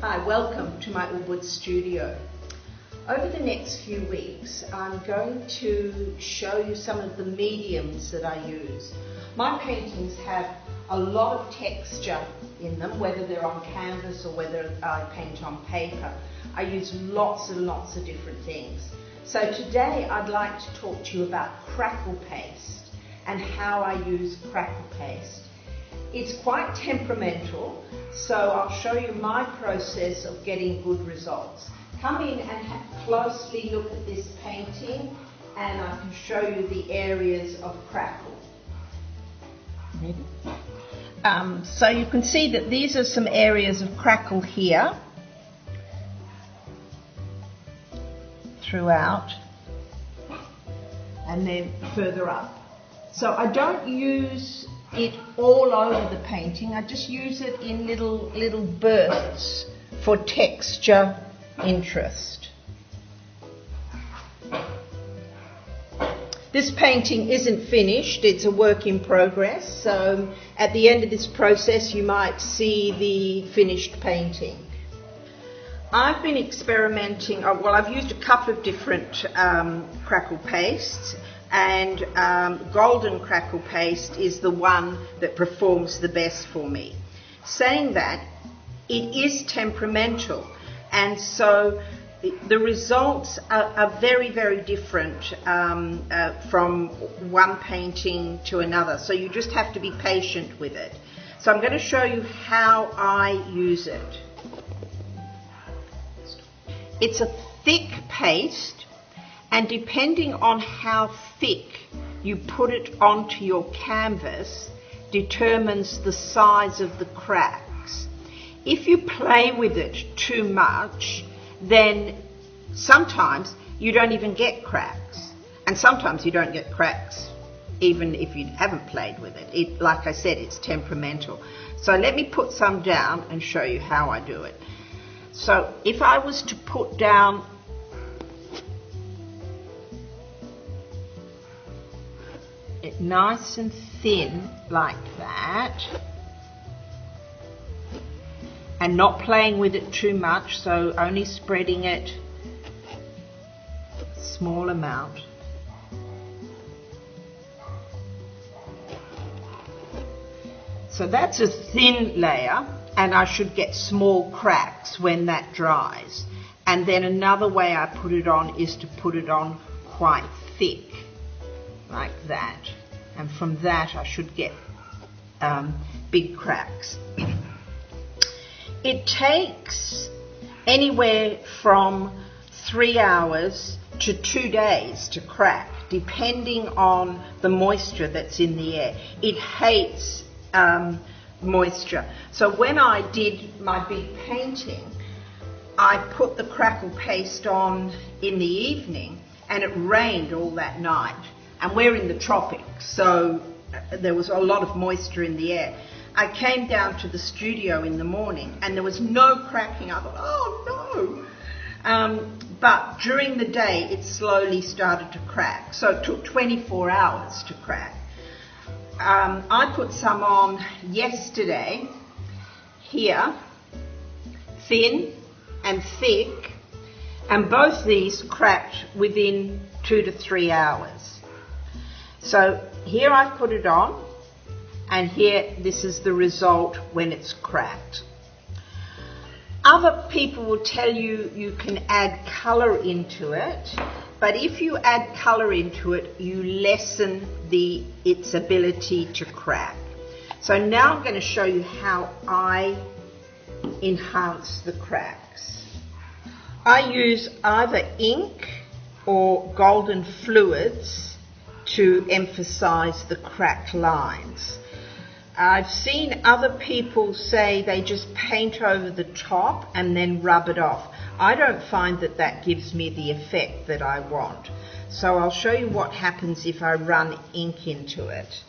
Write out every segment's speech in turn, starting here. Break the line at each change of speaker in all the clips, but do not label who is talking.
Hi, welcome to my Ubud studio. Over the next few weeks, I'm going to show you some of the mediums that I use. My paintings have a lot of texture in them, whether they're on canvas or whether I paint on paper. I use lots and lots of different things. So today I'd like to talk to you about crackle paste and how I use crackle paste. It's quite temperamental, so I'll show you my process of getting good results. Come in and closely look at this painting and I can show you the areas of crackle. So you can see that these are some areas of crackle here throughout and then further up. So I don't use it all over the painting, I just use it in little bursts for texture interest. This painting isn't finished, it's a work in progress, so at the end of this process you might see the finished painting. I've been experimenting, I've used a couple of different crackle pastes, and Golden Crackle Paste is the one that performs the best for me. Saying that, it is temperamental, and so the results are very, very different from one painting to another, so you just have to be patient with it. So I'm going to show you how I use it. It's a thick paste, and depending on how thick you put it onto your canvas determines the size of the cracks. If you play with it too much, then sometimes you don't even get cracks, and sometimes you don't get cracks even if you haven't played with it. Like I said, it's temperamental. So let me put some down and show you how I do it. So if I was to put down it nice and thin like that, and not playing with it too much, so only spreading it a small amount. So that's a thin layer, and I should get small cracks when that dries. And then another way I put it on is to put it on quite thick, like that. And from that I should get big cracks. It takes anywhere from 3 hours to 2 days to crack, depending on the moisture that's in the air. It hates moisture. So when I did my big painting, I put the crackle paste on in the evening, and it rained all that night. And we're in the tropics, so there was a lot of moisture in the air. I came down to the studio in the morning and there was no cracking. I thought, oh no. But during the day it slowly started to crack. So it took 24 hours to crack. I put some on yesterday, here, thin and thick, and both these cracked within 2 to 3 hours. So here I've put it on, and here this is the result when it's cracked. Other people will tell you you can add colour into it, but if you add colour into it, you lessen its ability to crack. So now I'm going to show you how I enhance the cracks. I use either ink or golden fluids to emphasize the cracked lines. I've seen other people say they just paint over the top and then rub it off. I don't find that that gives me the effect that I want. So I'll show you what happens if I run ink into it.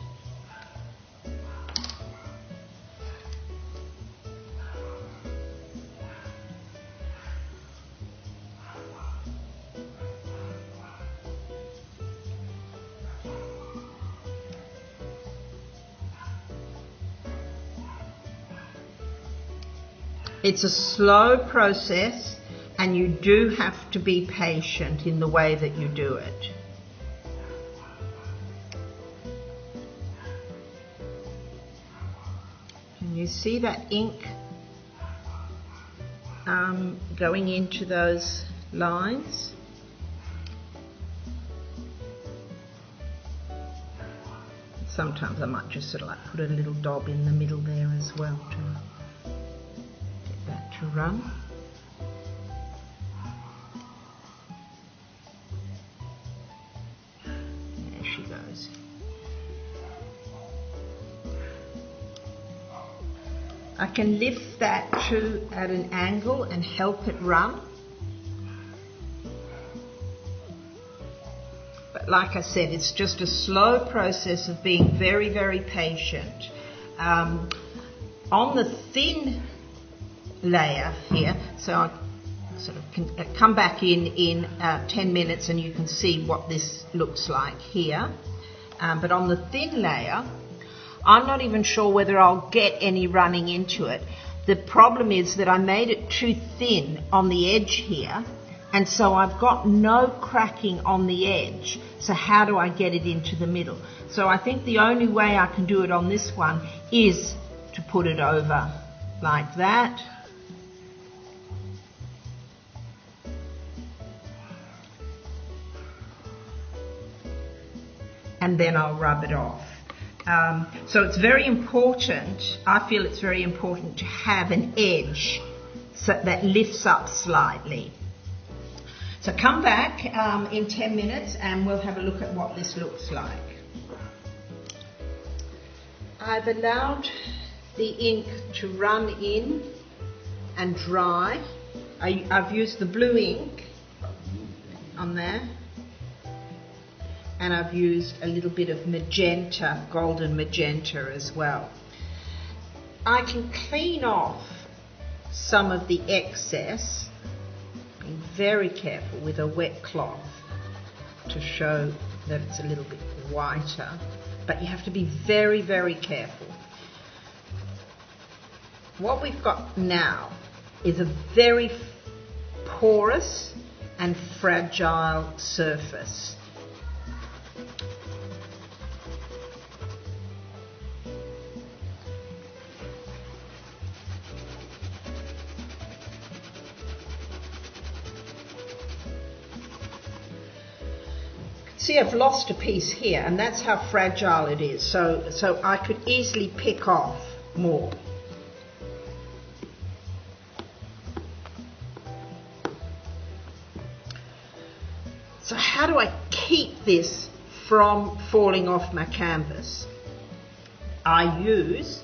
It's a slow process, and you do have to be patient in the way that you do it. Can you see that ink going into those lines? Sometimes I might just sort of like put a little daub in the middle there as well to get that to run. There she goes. I can lift that to at an angle and help it run. But like I said, it's just a slow process of being very, very patient. On the thin layer here, so I sort of can come back in 10 minutes and you can see what this looks like here. But on the thin layer, I'm not even sure whether I'll get any running into it. The problem is that I made it too thin on the edge here, and so I've got no cracking on the edge. So how do I get it into the middle? So I think the only way I can do it on this one is to put it over like that. And then I'll rub it off. So it's very important, I feel it's very important to have an edge so that lifts up slightly. So come back in 10 minutes and we'll have a look at what this looks like. I've allowed the ink to run in and dry. I've used the blue ink on there. And I've used a little bit of magenta, golden magenta as well. I can clean off some of the excess, being very careful with a wet cloth to show that it's a little bit whiter, but you have to be very, very careful. What we've got now is a very porous and fragile surface. See, I've lost a piece here, and that's how fragile it is. So I could easily pick off more. So how do I keep this from falling off my canvas? I use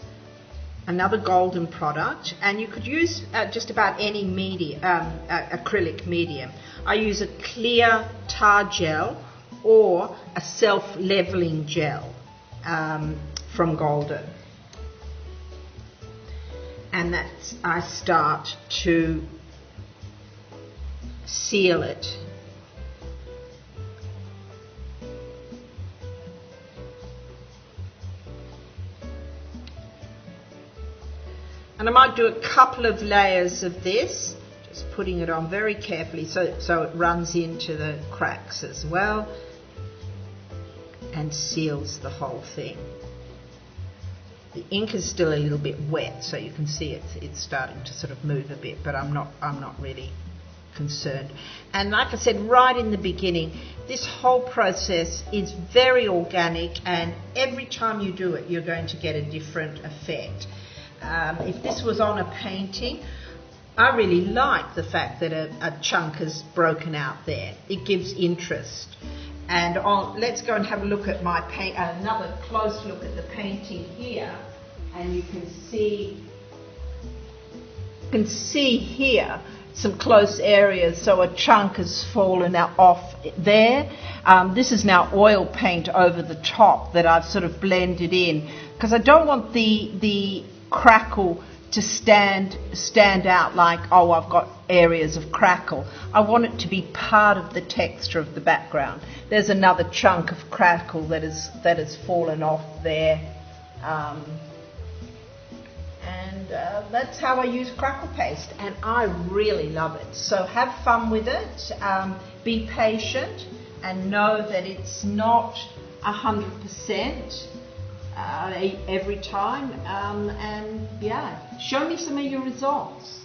another Golden product, and you could use just about any medium, acrylic medium. I use a clear tar gel or a self-leveling gel from Golden. And that's, I start to seal it. And I might do a couple of layers of this, just putting it on very carefully so it runs into the cracks as well and seals the whole thing. The ink is still a little bit wet, so you can see it's starting to sort of move a bit, but I'm not really concerned. And like I said right in the beginning, this whole process is very organic, and every time you do it, you're going to get a different effect. If this was on a painting, I really like the fact that a chunk is broken out there. It gives interest. And let's go and have a look at my another close look at the painting here, and you can see here some close areas. So a chunk has fallen off there. This is now oil paint over the top that I've sort of blended in, because I don't want the crackle to stand out like, oh, I've got areas of crackle. I want it to be part of the texture of the background. There's another chunk of crackle that has fallen off there And that's how I use crackle paste, and I really love it. So have fun with it, be patient, and know that it's not 100% every time. And yeah, show me some of your results.